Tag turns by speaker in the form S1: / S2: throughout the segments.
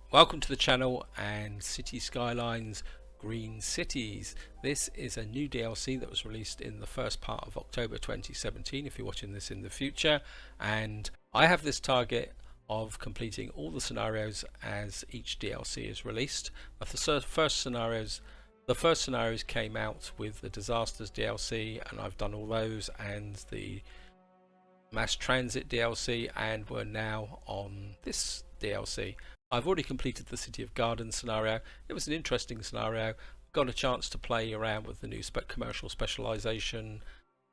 S1: Welcome to the channel and Cities Skylines Green Cities. This is a new DLC that was released in the first part of October 2017 if you're watching this in the future, and I have this target of completing all the scenarios as each DLC is released. The first scenarios came out with the Disasters DLC, and I've done all those, and the Mass Transit DLC, and we're now on this DLC. I've already completed the City of Gardens scenario. It was an interesting scenario. Got a chance to play around with the new commercial specialization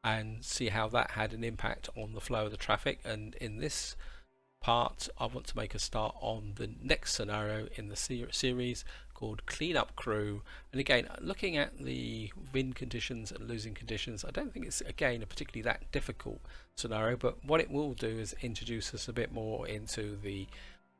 S1: and see how that had an impact on the flow of the traffic. And in this part, I want to make a start on the next scenario in the series called Cleanup Crew. And again, looking at the wind conditions and losing conditions, I don't think it's again a particularly that difficult scenario, but what it will do is introduce us a bit more into the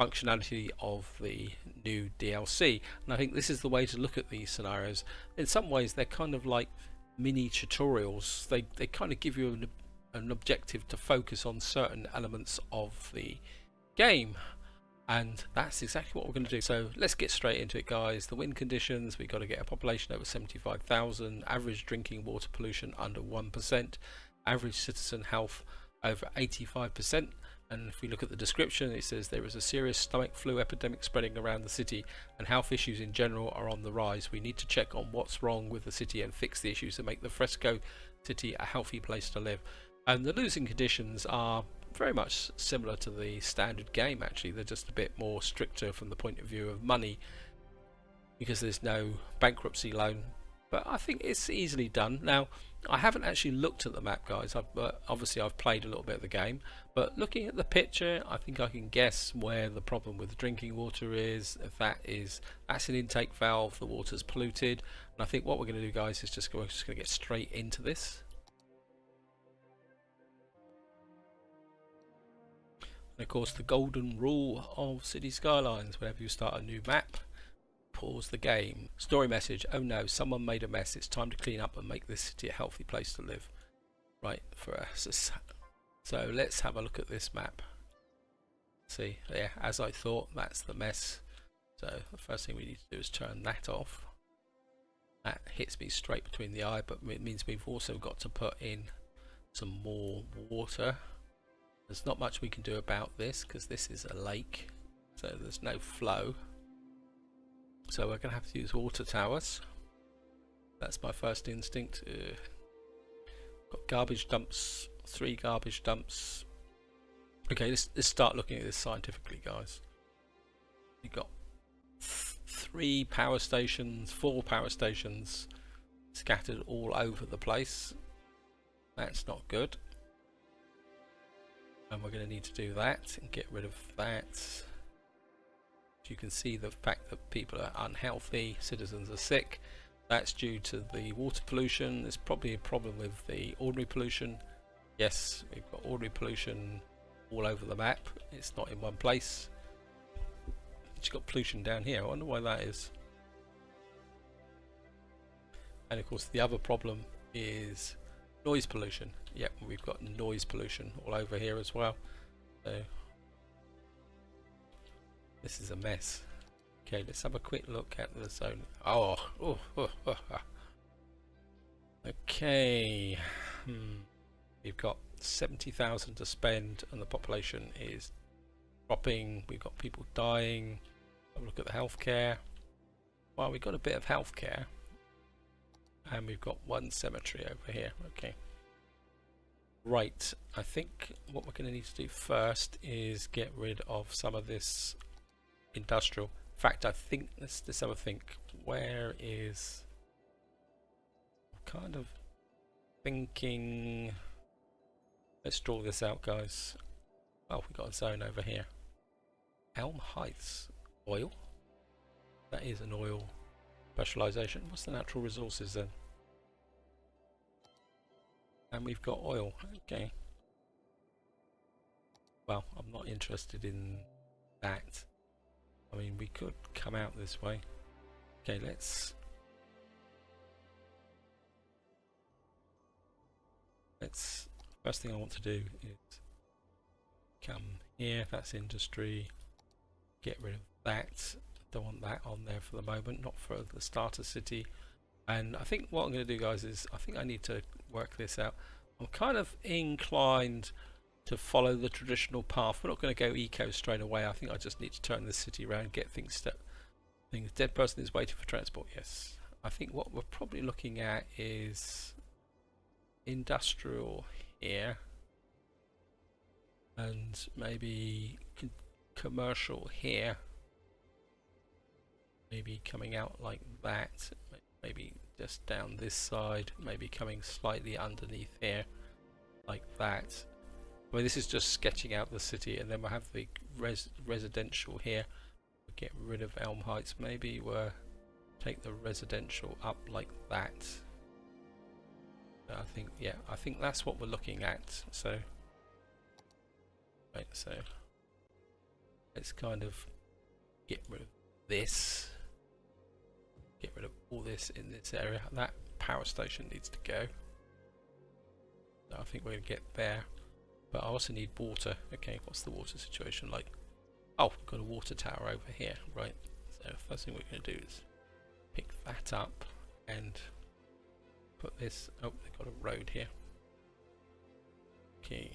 S1: functionality of the new DLC, and I think this is the way to look at these scenarios. In some ways they're kind of like mini tutorials. They kind of give you an objective to focus on certain elements of the game, and that's exactly what we're going to do. So let's get straight into it, guys. The wind conditions: we've got to get a population over 75,000, average drinking water pollution under 1%, average citizen health over 85%. And if we look at the description, it says there is a serious stomach flu epidemic spreading around the city and health issues in general are on the rise. We need to check on what's wrong with the city and fix the issues to make the Fresco city a healthy place to live. And the losing conditions are very much similar to the standard game. Actually, they're just a bit more stricter from the point of view of money, because there's no bankruptcy loan, but I think it's easily done. Now, I haven't actually looked at the map, guys. Obviously I've played a little bit of the game, but looking at the picture, I think I can guess where the problem with the drinking water is. If that's an intake valve, the water's polluted, and I think what we're going to do, guys, is we're just going to get straight into this. And of course, the golden rule of Cities Skylines: whenever you start a new map, pause the game. Story message: oh no, someone made a mess. It's time to clean up and make this city a healthy place to live. Right, for us. So let's have a look at this map. See, yeah, as I thought, that's the mess. So the first thing we need to do is turn that off. That hits me straight between the eye, but it means we've also got to put in some more water. There's not much we can do about this because this is a lake, so there's no flow. So we're going to have to use water towers. That's my first instinct. Got garbage dumps, 3 garbage dumps. Okay, let's start looking at this scientifically, guys. You've got 3 power stations, 4 power stations scattered all over the place. That's not good. And we're going to need to do that and get rid of that. You can see the fact that people are unhealthy, citizens are sick. That's due to the water pollution. There's probably a problem with the ordinary pollution. Yes, we've got ordinary pollution all over the map. It's not in one place. It's got pollution down here. I wonder why that is. And of course the other problem is noise pollution. Yep, we've got noise pollution all over here as well. So this is a mess. Okay, let's have a quick look at the zone. Okay. We've got 70,000 to spend and the population is dropping. We've got people dying. Have a look at the healthcare. Well, we've got a bit of healthcare. And we've got 1 cemetery over here. Okay. Right, I think what we're going to need to do first is get rid of some of this industrial. In fact, I think let's have a think. Where is, I'm kind of thinking, let's draw this out, guys. Oh, we've got a zone over here. Elm Heights. Oil? That is an oil specialization. What's the natural resources then? And we've got oil. Okay. Well, I'm not interested in that. I mean, we could come out this way. Okay, let's first thing I want to do is come here. That's industry. Get rid of that. Don't want that on there for the moment, not for the starter city. And I think what I'm going to do, guys, is I think I need to work this out. I'm kind of inclined to follow the traditional path. We're not going to go eco straight away. I think I just need to turn this city around, get things dead person is waiting for transport. Yes, I think what we're probably looking at is industrial here, and maybe commercial here, maybe coming out like that, maybe just down this side, maybe coming slightly underneath here like that. I mean, this is just sketching out the city, and then we'll have the residential here. We'll get rid of Elm Heights, maybe we'll take the residential up like that. I think, yeah, I think that's what we're looking at. So right, so let's kind of get rid of this, get rid of all this in this area. That power station needs to go. So I think we're going to get there, but I also need water. Okay, what's the water situation like? Oh, we've got a water tower over here, right? So first thing we're going to do is pick that up and put this. Oh, they've got a road here. Okay.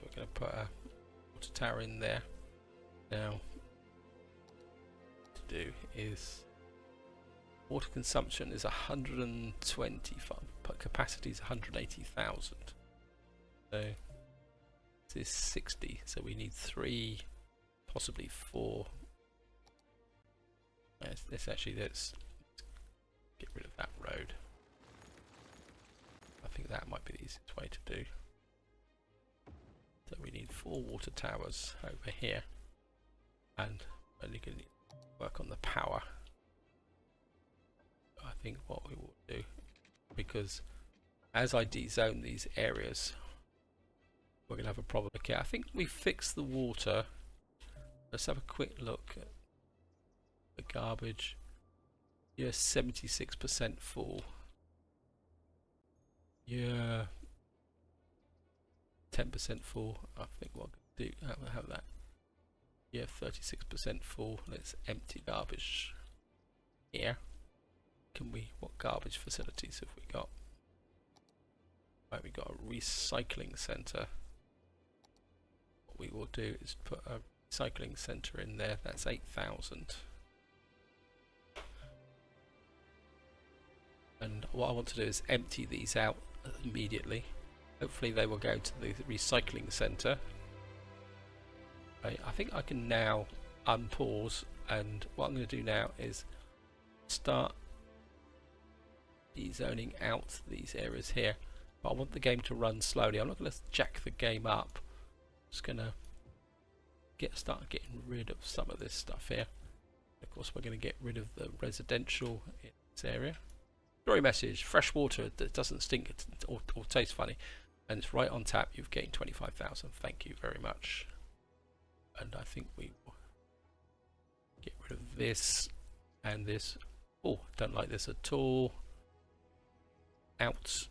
S1: We're going to put a water tower in there. Now, to do is water consumption is 125, but capacity is 180,000. So this is 60. So we need 3, possibly 4. Let's get rid of that road. I think that might be the easiest way to do. So we need 4 water towers over here, and only going to work on the power. I think what we will do, because as I dezone these areas, we're going to have a problem. Okay, I think we fixed the water. Let's have a quick look at the garbage. Yeah, 76% full. Yeah, 10% full. I think what we'll do, we'll have that. Yeah, 36% full. Let's empty garbage here. Can we, what garbage facilities have we got? Right, we got a recycling centre. What we will do is put a recycling centre in there. That's 8,000. And what I want to do is empty these out immediately. Hopefully they will go to the recycling centre. Right, I think I can now unpause, and what I'm going to do now is start dezoning out these areas here. But I want the game to run slowly. I'm not going to jack the game up. I'm just going to start getting rid of some of this stuff here. Of course, we're going to get rid of the residential in this area. Story message: fresh water that doesn't stink or taste funny, and it's right on tap. You've gained 25,000. Thank you very much. And I think we will get rid of this and this. Oh, don't like this at all. Out.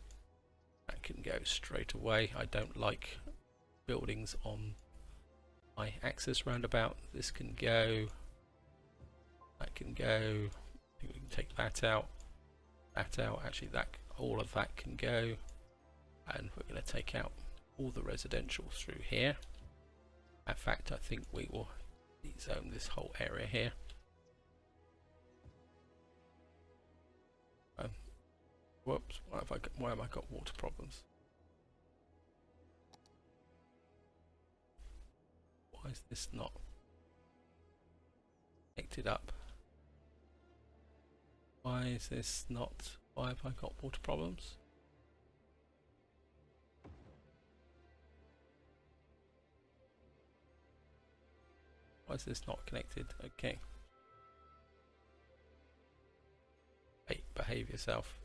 S1: That can go straight away. I don't like buildings on my access roundabout. This can go. That can go. I think we can take that out. That out. Actually, that all of that can go. And we're going to take out all the residential through here. In fact, I think we will dezone this whole area here. Whoops, why have I got water problems? Why is this not connected up? Why is this not, why have I got water problems? Why is this not connected? Okay. Hey, behave yourself.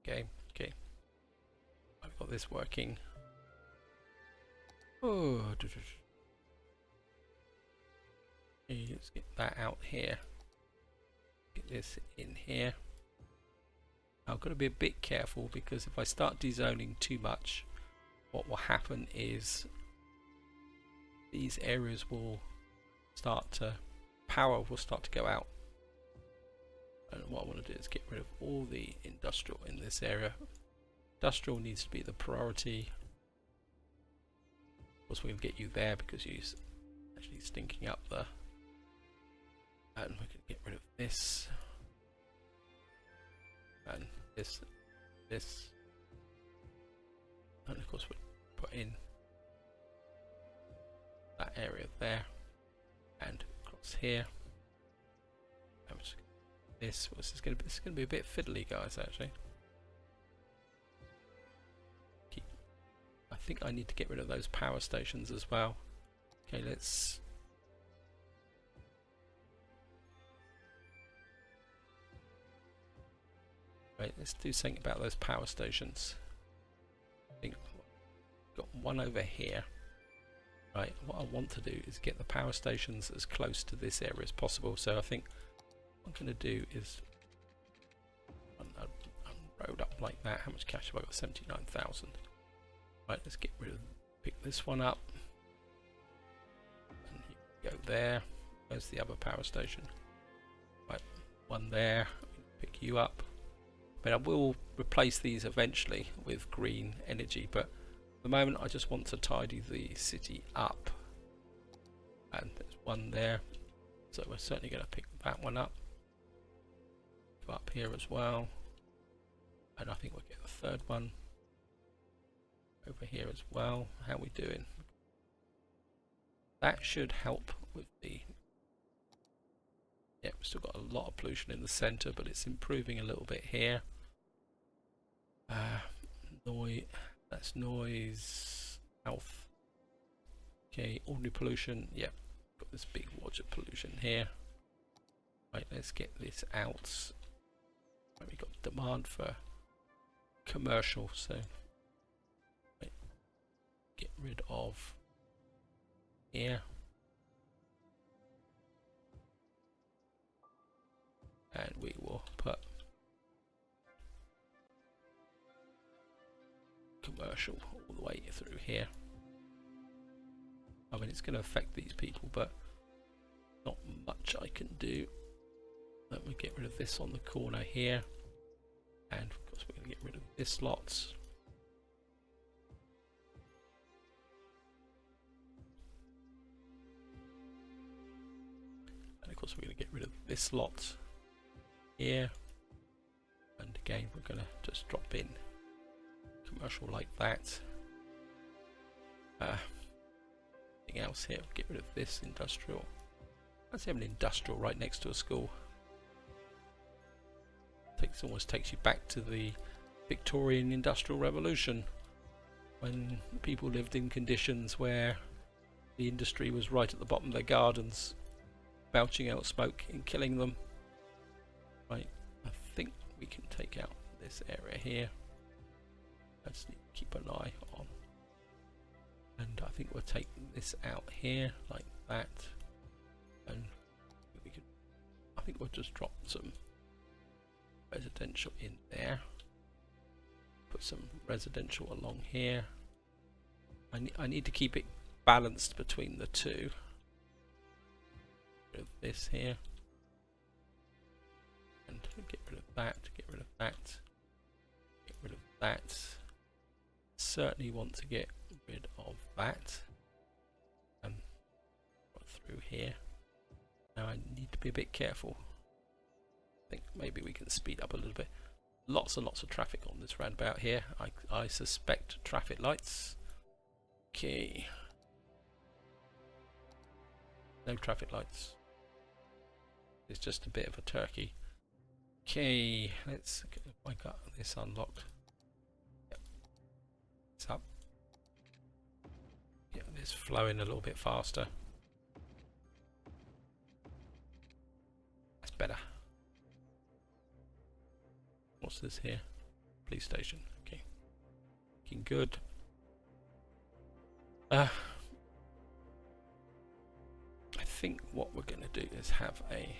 S1: Okay, okay. I've got this working. Oh, okay, let's get that out here. Get this in here. I've got to be a bit careful, because if I start dezoning too much, what will happen is these areas will start to, power will start to go out. And what I want to do is get rid of all the industrial in this area. Industrial needs to be the priority. Of course, we can get you there because you're actually stinking up the. And we can get rid of this. And this. And of course, we put in that area there. And across here. And this is going to be a bit fiddly, guys, actually. I think I need to get rid of those power stations as well. Okay, let's do something about those power stations. I think I've got one over here. Right, what I want to do is get the power stations as close to this area as possible. So I think what I'm going to do is road up like that. How much cash have I got? 79,000. Right, let's get rid of, pick this one up. And you go there. There's the other power station. Right, one there. Pick you up. But I will replace these eventually with green energy. But at the moment, I just want to tidy the city up. And there's one there. So we're certainly going to pick that one up. Go up here as well. And I think we'll get the third one over here as well. How are we doing? That should help with the. Yeah, we've still got a lot of pollution in the centre, but it's improving a little bit here. Noise, that's noise, health. Okay, ordinary pollution. Yeah, got this big water pollution here. Right, let's get this out. Right, we got demand for commercial, so. Get rid of here, and we will put commercial all the way through here. I mean, it's going to affect these people, but not much I can do. Let me get rid of this on the corner here, and of course we're going to get rid of this lot. Of course, we're going to get rid of this lot here, and again we're going to just drop in commercial like that. Anything else here? Get rid of this industrial. Let's have an industrial right next to a school. Almost takes you back to the Victorian Industrial Revolution, when people lived in conditions where the industry was right at the bottom of their gardens, belching out smoke and killing them. Right, I think we can take out this area here. I just need to keep an eye on. And I think we'll take this out here like that. And we could, I think we'll just drop some residential in there. Put some residential along here. I need to keep it balanced between the two. Of this here, and get rid of that, get rid of that, get rid of that. Certainly want to get rid of that. Through here. Now I need to be a bit careful. I think maybe we can speed up a little bit. Lots and lots of traffic on this roundabout here. I suspect traffic lights. Okay. No traffic lights. It's just a bit of a turkey. Okay, let's get, I got this unlocked. Yep. It's up. Get this flowing a little bit faster. That's better. What's this here? Police station. Okay. Looking good. I think what we're going to do is have a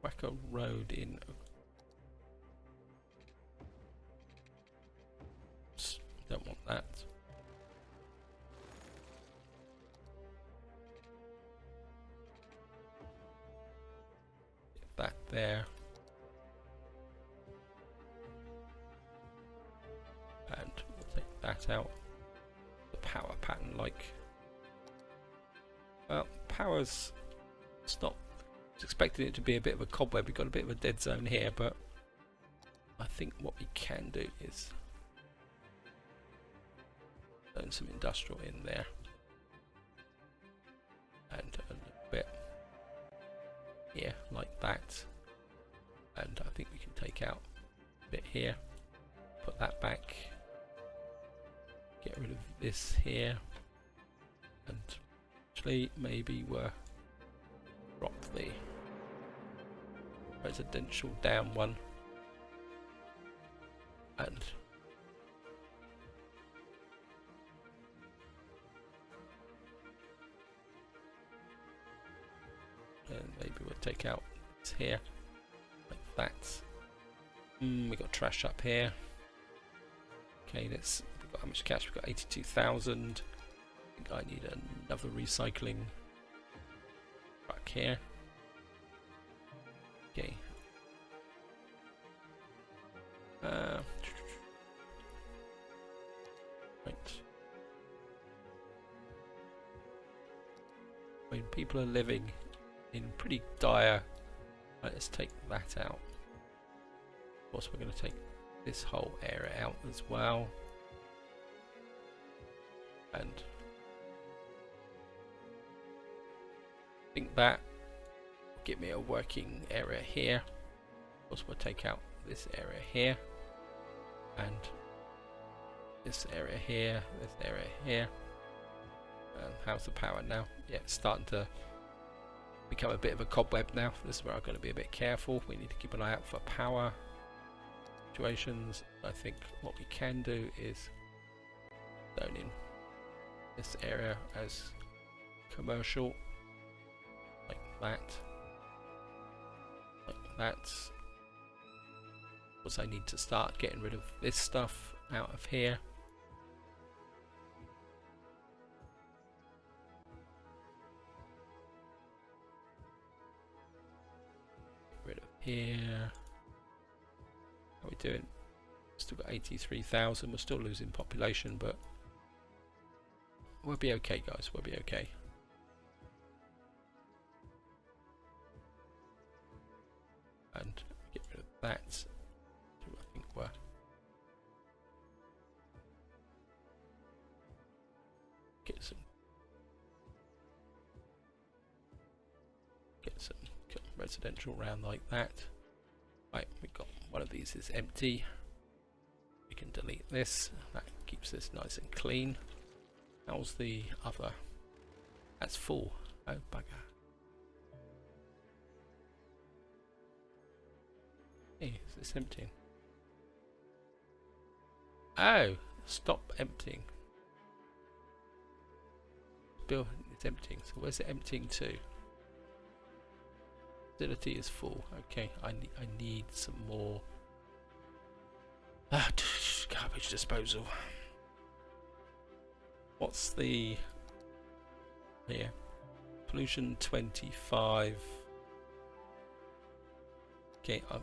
S1: whack a road in that out. The power pattern, like, well, power's, it's not, I was expecting it to be a bit of a cobweb. We've got a bit of a dead zone here, but I think what we can do is turn some industrial in there, and a little bit here like that, and I think we can take out a bit here, put that back, get rid of this here, and actually maybe we'll drop the residential down one, and maybe we'll take out this here like that. We got trash up here. Okay, let's, we've got how much cash? We've got 82,000. I think I need another recycling truck here. Okay. Right. When people are living in pretty dire, right, let's take that out. Of course, we're going to take this whole area out as well, and I think that will give me a working area here. Of course, we'll take out this area here, and this area here, this area here. How's the power now? Yeah, it's starting to become a bit of a cobweb now. This is where I've got to be a bit careful. We need to keep an eye out for power situations. I think what we can do is zone in this area as commercial, like that, like that. Of course, I need to start getting rid of this stuff out of here. Here, how are we doing? Still got 83,000. We're still losing population, but we'll be okay, guys. We'll be okay. And get rid of that. So I think we're get some residential round like that. Right, we've got one of these is empty. We can delete this. That keeps this nice and clean. How's the other? That's full. Oh bugger. Hey, is this emptying? Oh, stop emptying. Bill, it's emptying. So where's it emptying to? Facility is full. Okay, I need some more garbage disposal. What's the here? Pollution 25. Okay, I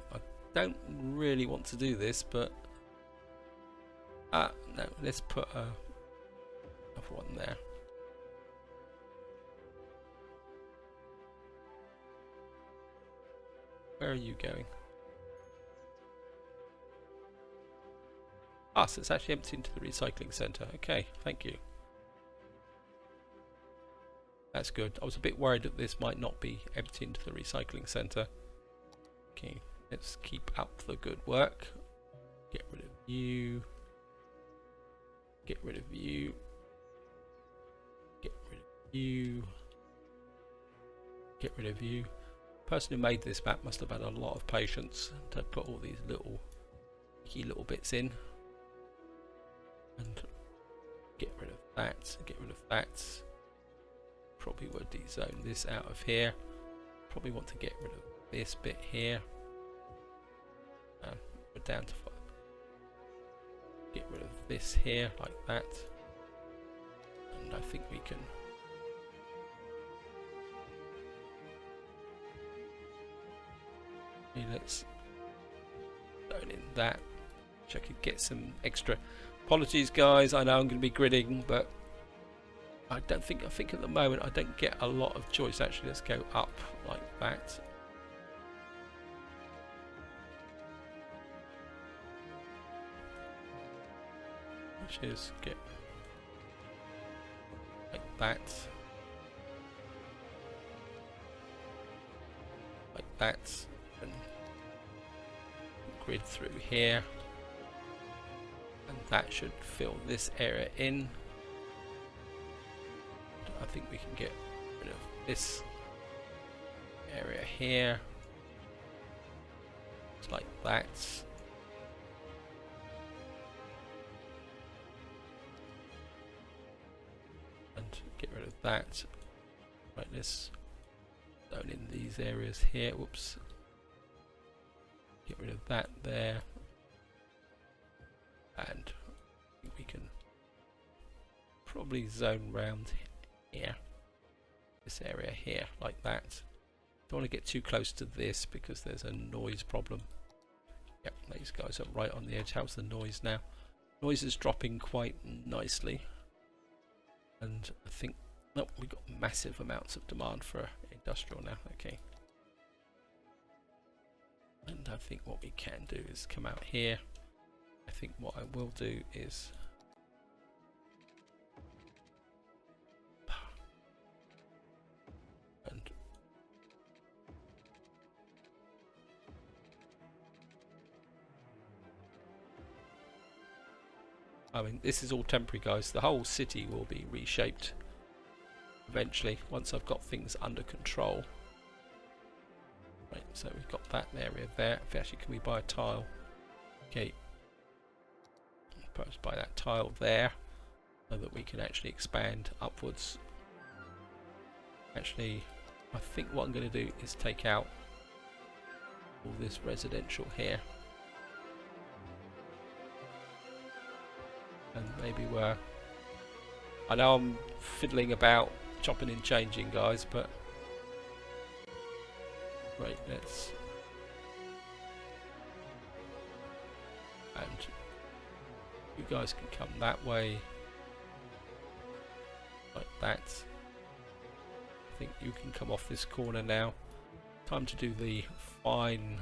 S1: don't really want to do this, but no, let's put another one there. Where are you going? Ah, so it's actually emptied into the recycling centre. Okay, thank you. That's good. I was a bit worried that this might not be emptied into the recycling centre. Okay, let's keep up the good work. Get rid of you. Get rid of you. Get rid of you. Get rid of you. The person who made this map must have had a lot of patience to put all these little key little bits in, and get rid of that, get rid of that. Probably will de-zone this out of here. Probably want to get rid of this bit here. We're down to 5. Get rid of this here like that, and I think we can let's zone in that. Which I could get some extra Apologies guys, I know I'm going to be gridding, but I think at the moment I don't get a lot of choice. Actually, let's go up like that. Which is get like that. Like that. And grid through here. And that should fill this area in. I think we can get rid of this area here. It's like that. And get rid of that. Right, this zone in these areas here. Whoops. Get rid of that there. And I think we can probably zone round here, this area here, like that. Don't want to get too close to this because there's a noise problem. Yep, these guys are right on the edge. How's the noise now? Noise is dropping quite nicely, and I think we've got massive amounts of demand for industrial now. Okay, and I think what we can do is come out here. I think what I will do is I mean, this is all temporary, guys. The whole city will be reshaped eventually once I've got things under control. Right, so we've got that area there. Actually, can we buy a tile? Okay, perhaps buy that tile there so that we can actually expand upwards. Actually, I think what I'm going to do is take out all this residential here. And maybe I know I'm fiddling about, chopping and changing, guys, but right, let's, and you guys can come that way, like that. I think you can come off this corner now. Time to do the fine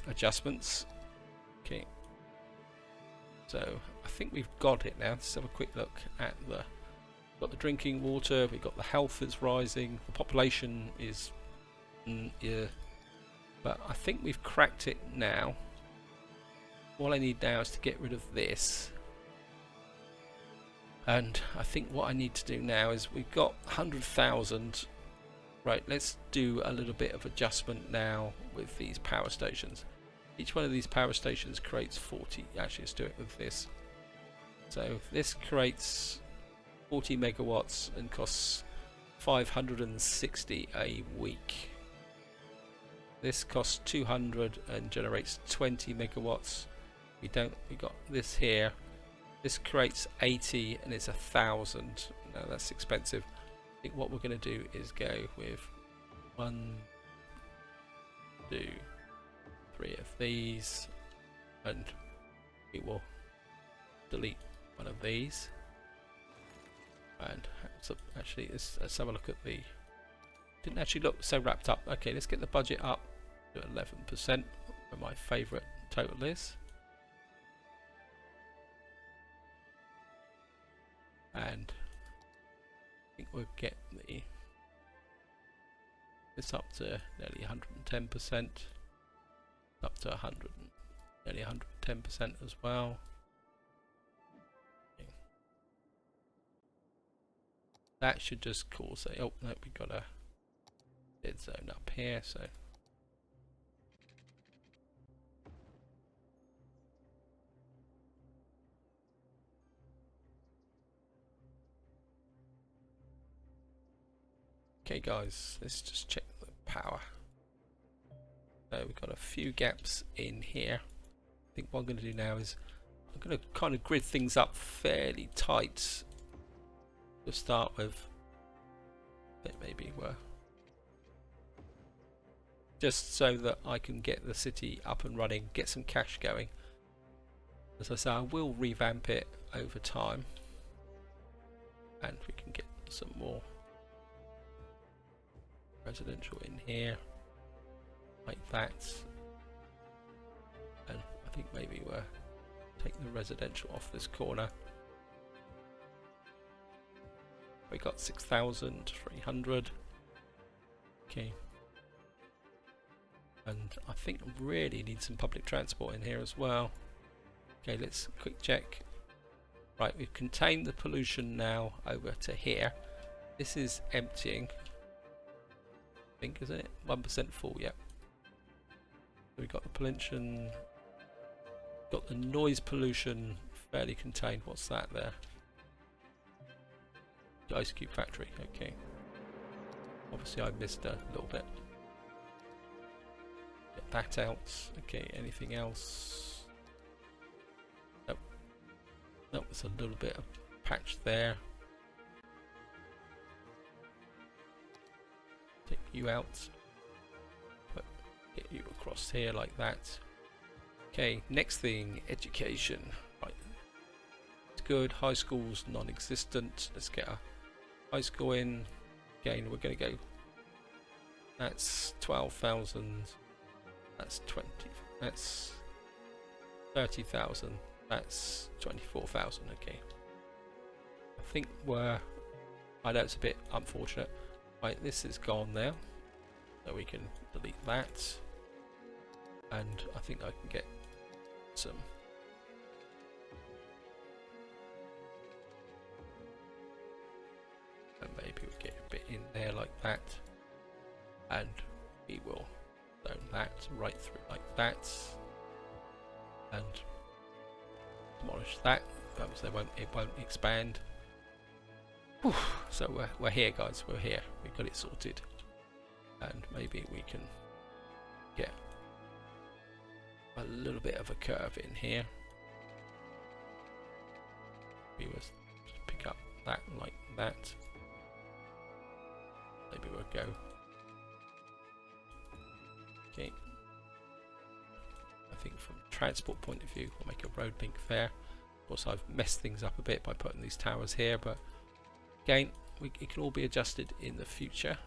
S1: adjustments. Okay. So I think we've got it now. Let's have a quick look at got the drinking water, we've got the health is rising, the population is yeah, but I think we've cracked it now. All I need now is to get rid of this, and I think what I need to do now is we've got 100,000. Right, let's do a little bit of adjustment now with these power stations. Each one of these power stations creates 40. Actually, let's do it with this. So this creates 40 megawatts and costs 560 a week. This costs 200 and generates 20 megawatts. We got this here. This creates 80 and it's 1,000. No, that's expensive. I think what we're going to do is go with 1, 2, 3 of these, and we will delete one of these. And so actually, let's have a look at the. Didn't actually look so wrapped up. Okay, let's get the budget up to 11%, where my favourite total is. And I think we'll get this up to nearly 110%. Up to 100, nearly 110% as well. Okay. That should just cause a, oh no, we've got a dead zone up here, so okay guys, let's just check the power. So we've got a few gaps in here. I think what I'm going to do now is I'm going to kind of grid things up fairly tight to start with. Maybe just so that I can get the city up and running, get some cash going. As I say, I will revamp it over time, and we can get some more residential in here like that. And I think maybe we'll take the residential off this corner. We got 6,300. Okay. And I think I really need some public transport in here as well. Okay, let's quick check. Right, we've contained the pollution now over to here. This is emptying, I think, isn't it? 1% full, yep. So we've got the pollution, got the noise pollution fairly contained. What's that there? The ice cube factory, okay. Obviously I missed a little bit. Get that out. Okay, anything else? Nope. Nope, there's a little bit of patch there. Take you out. Get you across here like that. Okay, next thing, education. Right. It's good. High school's non-existent. Let's get a high school in. Again, we're going to go. That's 12,000. That's 20. That's 30,000. That's 24,000. Okay. I think we're. I know it's a bit unfortunate. Right, this is gone now, so we can delete that. And I think I can get some and maybe we get a bit in there like that, and we will zone that right through like that and demolish that. So it won't expand. Whew. So we're here, guys, we're here, we've got it sorted, and maybe we can get a little bit of a curve in here. We will just pick up that like that. Maybe we'll go. Okay. I think from a transport point of view, we'll make a road link there. Of course, I've messed things up a bit by putting these towers here, but again, it can all be adjusted in the future.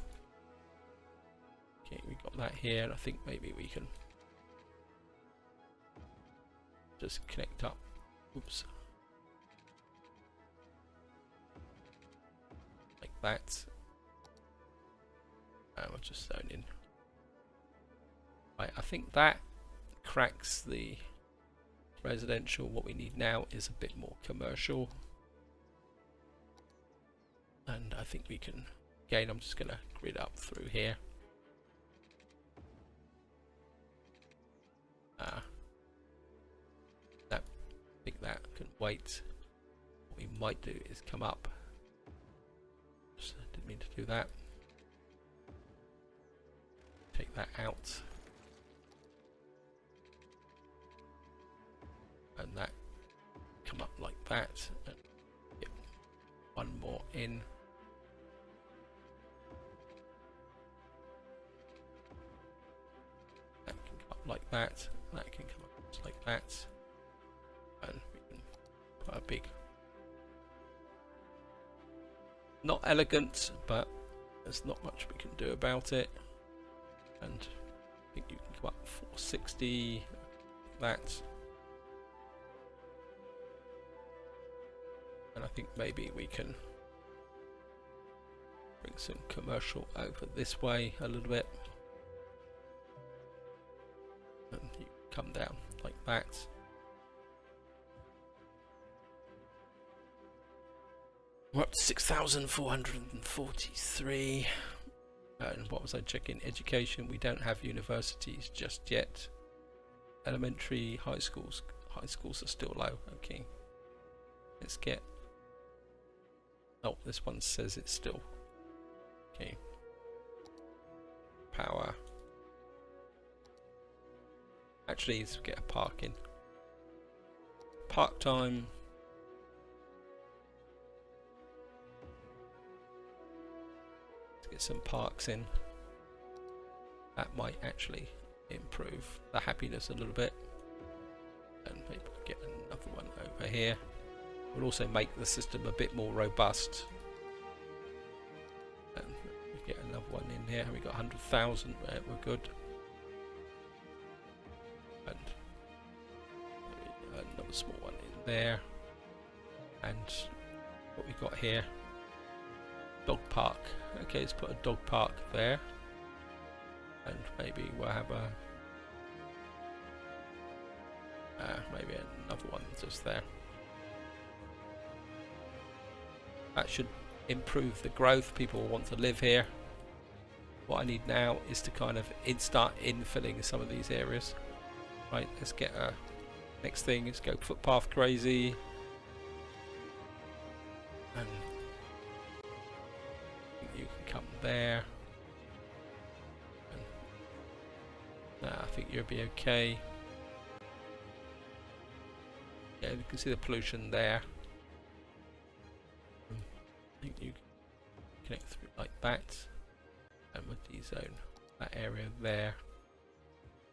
S1: Okay, we got that here, and I think maybe we can just connect up. Oops. Like that. And we'll just zone in. Right, I think that cracks the residential. What we need now is a bit more commercial. And I think we can, again, I'm just going to grid up through here. I think that can wait. What we might do is come up. Just didn't mean to do that. Take that out. And that come up like that. And get one more in. That can come up like that. That can come up just like that. And we can put a big, not elegant, but there's not much we can do about it. And I think you can come up 460, like that. And I think maybe we can bring some commercial over this way a little bit. And you come down like that. We're up to 6,443. And what was I checking? Education. We don't have universities just yet. Elementary, high schools. High schools are still low. Okay. Let's get. Oh, this one says it's still. Okay. Power. Actually, let's get a parking. Park time. Get some parks in. That might actually improve the happiness a little bit. and maybe get another one over here. We'll also make the system a bit more robust. And we get another one in here. We got 100,000. Right, we're good. And another small one in there. And what we got here? Dog park. Okay, let's put a dog park there. And maybe we'll have a maybe another one just there. That should improve the growth. People will want to live here. What I need now is to kind of start infilling some of these areas. Right, let's get a next thing. Let's go footpath crazy. And you can come there. And, I think you'll be okay. Yeah, you can see the pollution there. I think you can connect through like that, and we'll dezone that area there.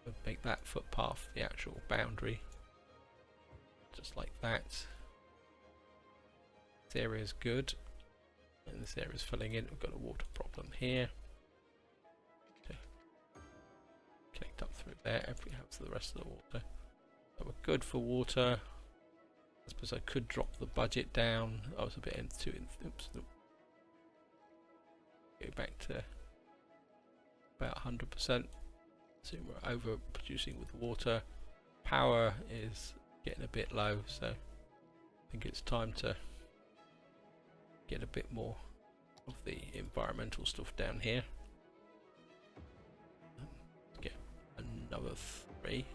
S1: We'll make that footpath the actual boundary, just like that. This area is good, and this area is filling in. We've got a water problem here. Okay. Connect up through there. Everything helps the rest of the water. So we're good for water. I suppose I could drop the budget down. I was a bit into oops, nope. Go back to about 100%. So we're over producing with water. Power is getting a bit low, so I think it's time to get a bit more of the environmental stuff down here. Get another 3.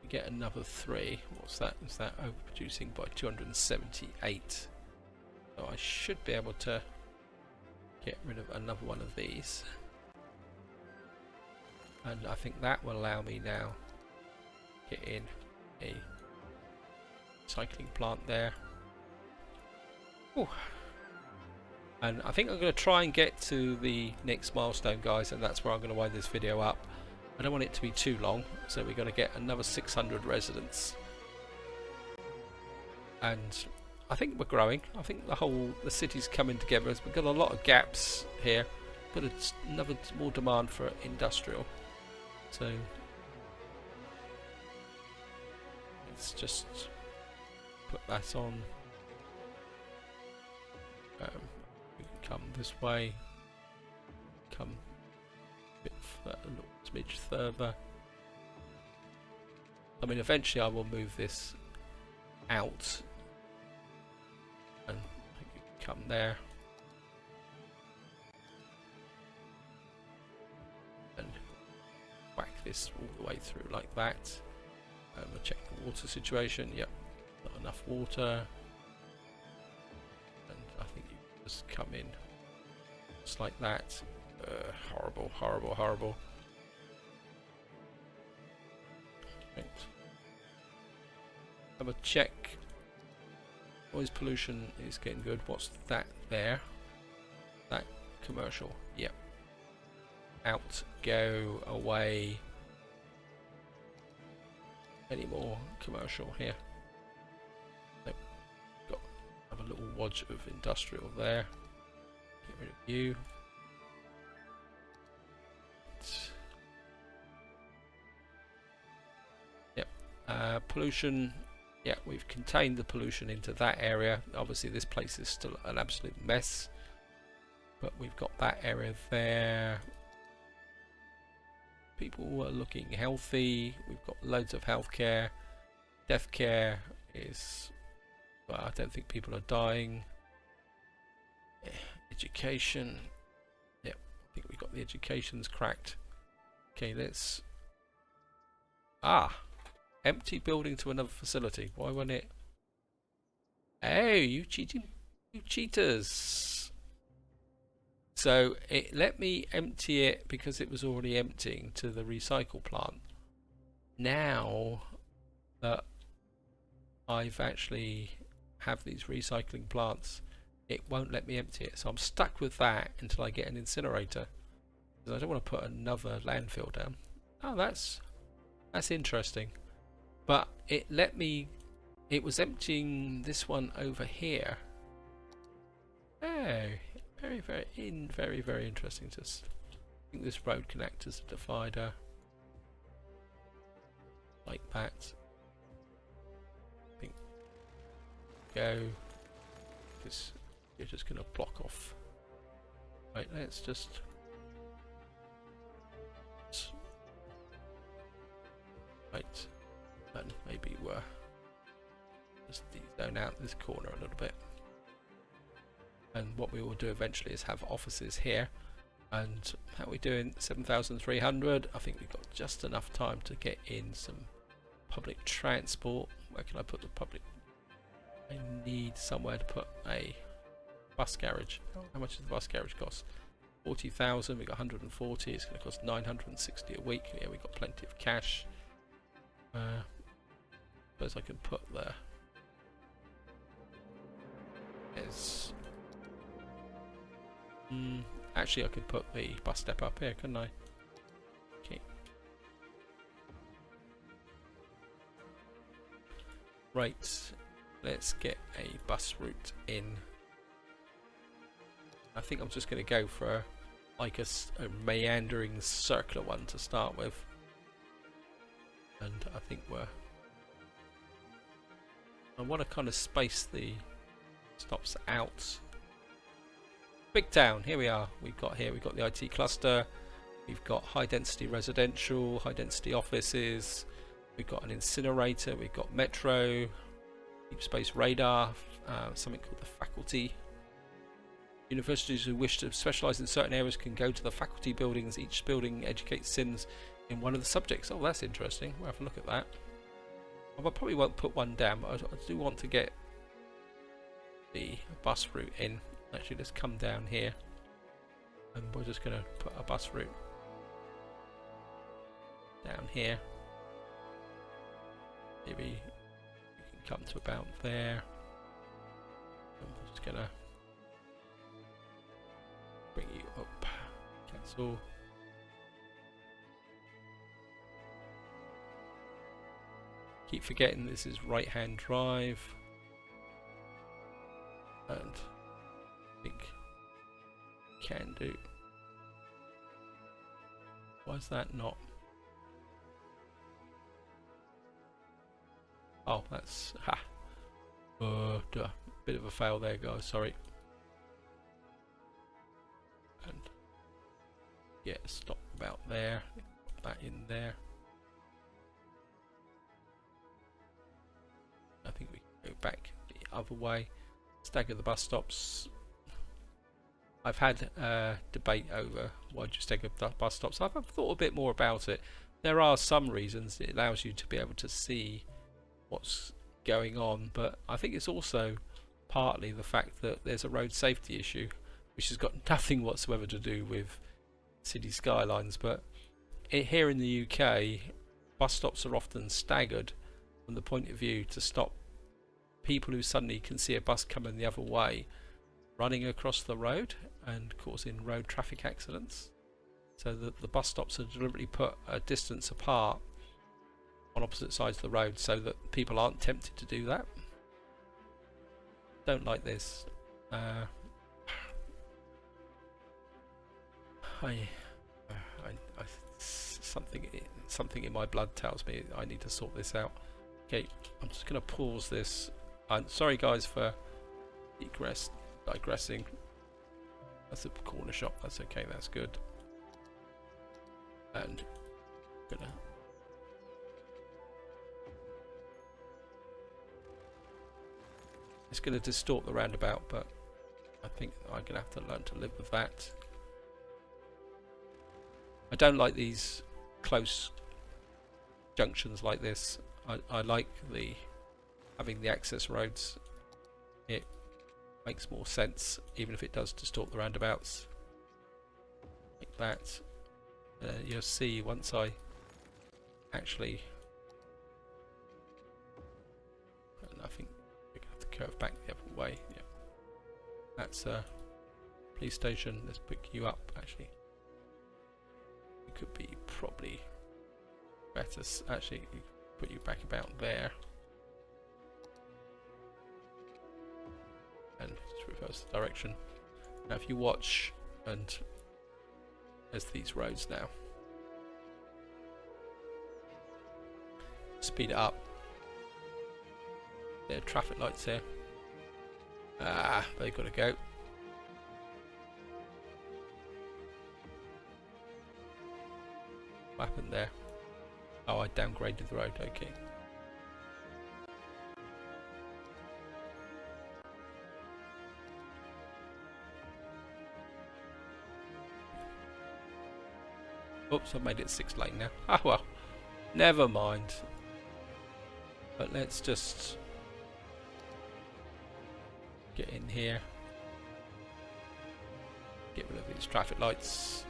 S1: Get another 3. What's that? Is that overproducing by 278? So I should be able to get rid of another one of these, and I think that will allow me now get in a recycling plant there. Ooh. And I think I'm going to try and get to the next milestone, guys, and that's where I'm going to wind this video up. I don't want it to be too long, so we're going to get another 600 residents. And I think we're growing. I think the city's coming together. We've got a lot of gaps here. Got another more demand for industrial. So let's just put that on. We can come this way. Come a bit further. Smidge further. I mean, eventually I will move this out, and you can come there, and whack this all the way through like that. And we'll check the water situation. Yep, not enough water, and I think you can just come in just like that. Horrible, horrible, horrible. Have a check. Noise pollution is getting good. What's that there? That commercial. Yep. Out. Go away. Any more commercial here? Nope. Got have a little wodge of industrial there. Get rid of you. Pollution, yeah, we've contained the pollution into that area. Obviously this place is still an absolute mess, but we've got that area there. People are looking healthy. We've got loads of healthcare. Death care is, well, I don't think people are dying. Education, yeah, I think we've got the education's cracked. Okay, let's empty building to another facility. Why wasn't it? Oh, you cheating, you cheaters. So it let me empty it because it was already emptying to the recycle plant. Now that I've actually have these recycling plants, it won't let me empty it. So I'm stuck with that until I get an incinerator, because I don't want to put another landfill down. Oh, that's That's interesting. But it let me, it was emptying this one over here. Oh, very interesting. Just, I think this road can act as a divider. Like that. I think go, because you're just going to block off. Right, let's just right, and maybe we're just zone out this corner a little bit. And what we will do eventually is have offices here. And how are we doing? 7,300. I think we've got just enough time to get in some public transport. Where can I put the public? I need somewhere to put a bus garage. How much does the bus garage cost? 40,000. We've got 140. It's going to cost 960 a week. Yeah, we've got plenty of cash. Suppose I can put there. There's actually, I could put the bus step up here, couldn't I? Okay. Right. Let's get a bus route in. I think I'm just going to go for like a meandering circular one to start with. And I think I want to kind of space the stops out. Big town, here we are. We've got the IT cluster, we've got high density residential, high density offices, we've got an incinerator, we've got metro, deep space radar, something called the faculty. Universities who wish to specialise in certain areas can go to the faculty buildings. Each building educates students in one of the subjects. Oh, that's interesting. We'll have a look at that. I probably won't put one down, but I do want to get the bus route in. Actually, let's come down here and we're just going to put a bus route down here. Maybe you can come to about there. And we're just going to bring you up. Cancel. Keep forgetting this is right hand drive. And I think can do. Why is that not? Oh, that's bit of a fail there, guys. Sorry. And yeah, stop about there. Put that in there. I think we can go back the other way. Stagger the bus stops. I've had debate over why do you stagger the bus stops. I've thought a bit more about it. There are some reasons. It allows you to be able to see what's going on, but I think it's also partly the fact that there's a road safety issue, which has got nothing whatsoever to do with Cities Skylines. But here in the UK, bus stops are often staggered from the point of view to stop people who suddenly can see a bus coming the other way running across the road and causing road traffic accidents. So that the bus stops are deliberately put a distance apart on opposite sides of the road so that people aren't tempted to do that. Don't like this. Something in my blood tells me I need to sort this out. Okay, I'm just going to pause this. I'm sorry guys for digressing. That's a corner shop. That's okay. That's good. And gonna it's going to distort the roundabout, but I think I'm going to have to learn to live with that. I don't like these close junctions like this. I like having the access roads. It makes more sense, even if it does distort the roundabouts like that. You'll see once I actually, and I think we're going to have to curve back the other way. Yeah, that's a police station. Let's pick you up. Actually, it could be probably better actually put you back about there and just reverse the direction. Now if you watch, and there's these roads now, speed it up. There are traffic lights here. They've got to go. What happened there? Oh, I downgraded the road, okay. Oops, I've made it 6 lane now. Ah well, never mind. But let's just get in here. Get rid of these traffic lights.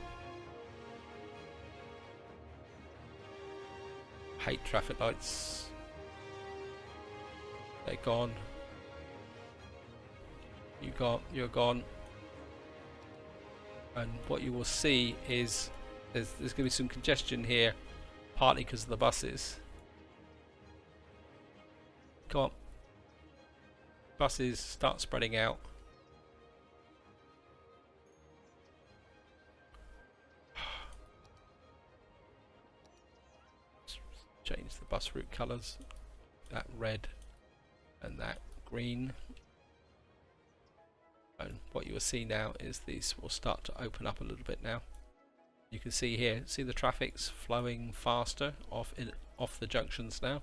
S1: Hate traffic lights. They're gone. You're gone. And what you will see is there's going to be some congestion here, partly because of the buses. Come on. Buses start spreading out. Change the bus route colours. That red and that green. And what you will see now is these will start to open up a little bit now. You can see here, see the traffic's flowing faster off the junctions now,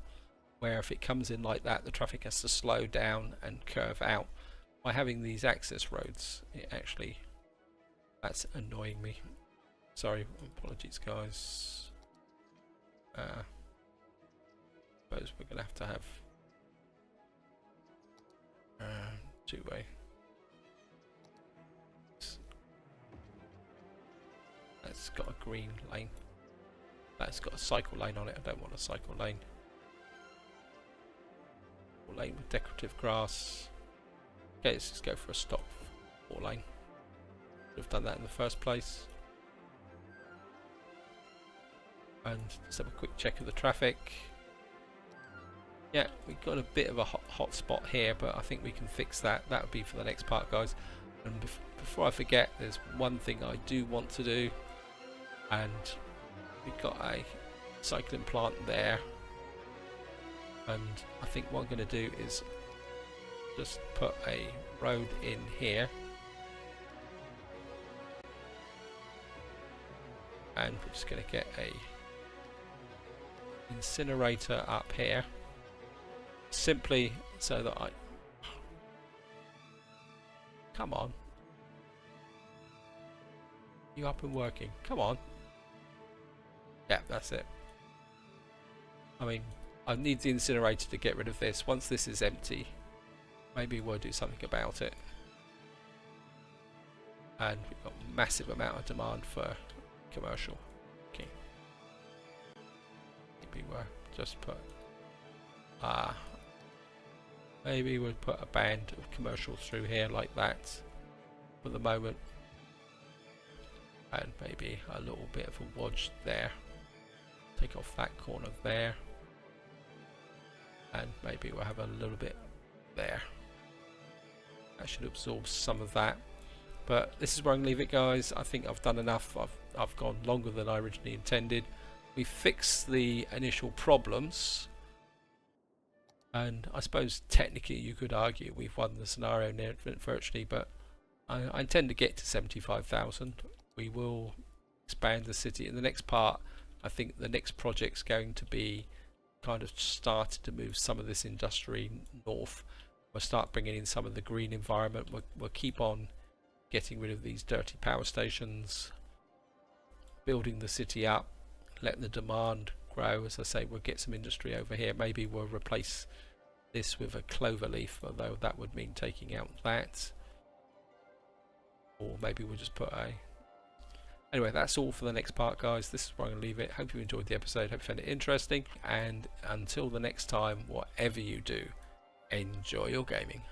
S1: where if it comes in like that, the traffic has to slow down and curve out. By having these access roads, it actually, that's annoying me. Sorry, apologies guys. Suppose we're going to have two-way. That's got a green lane. That's got a cycle lane on it. I don't want a cycle lane. Or lane with decorative grass. Okay, let's just go for a stop 4 lane. Should have done that in the first place. And just have a quick check of the traffic. Yeah, we've got a bit of a hot spot here, but I think we can fix that. That would be for the next part, guys. And before I forget, there's one thing I do want to do. And we've got a cycling plant there. And I think what I'm going to do is just put a road in here. And we're just going to get a incinerator up here. Simply so that I... Come on. You up and working. Come on. Yeah, that's it. I mean, I need the incinerator to get rid of this. Once this is empty, maybe we'll do something about it. And we've got a massive amount of demand for commercial. Okay. Maybe we'll just put... maybe we'll put a band of commercial through here like that for the moment. And maybe a little bit of a wodge there. Take off that corner there. And maybe we'll have a little bit there. That should absorb some of that. But this is where I'm going to leave it, guys. I think I've done enough. I've gone longer than I originally intended. We fixed the initial problems. And I suppose technically you could argue we've won the scenario near virtually, but I intend to get to 75,000. We will expand the city. In the next part, I think the next project's going to be kind of started to move some of this industry north. We'll start bringing in some of the green environment. We'll keep on getting rid of these dirty power stations, building the city up, letting the demand grow. As I say, we'll get some industry over here. Maybe we'll replace this with a clover leaf, although that would mean taking out that. Or maybe we'll just put a... Anyway, that's all for the next part, guys. This is where I'm going to leave it. Hope you enjoyed the episode. Hope you found it interesting. And until the next time, whatever you do, enjoy your gaming.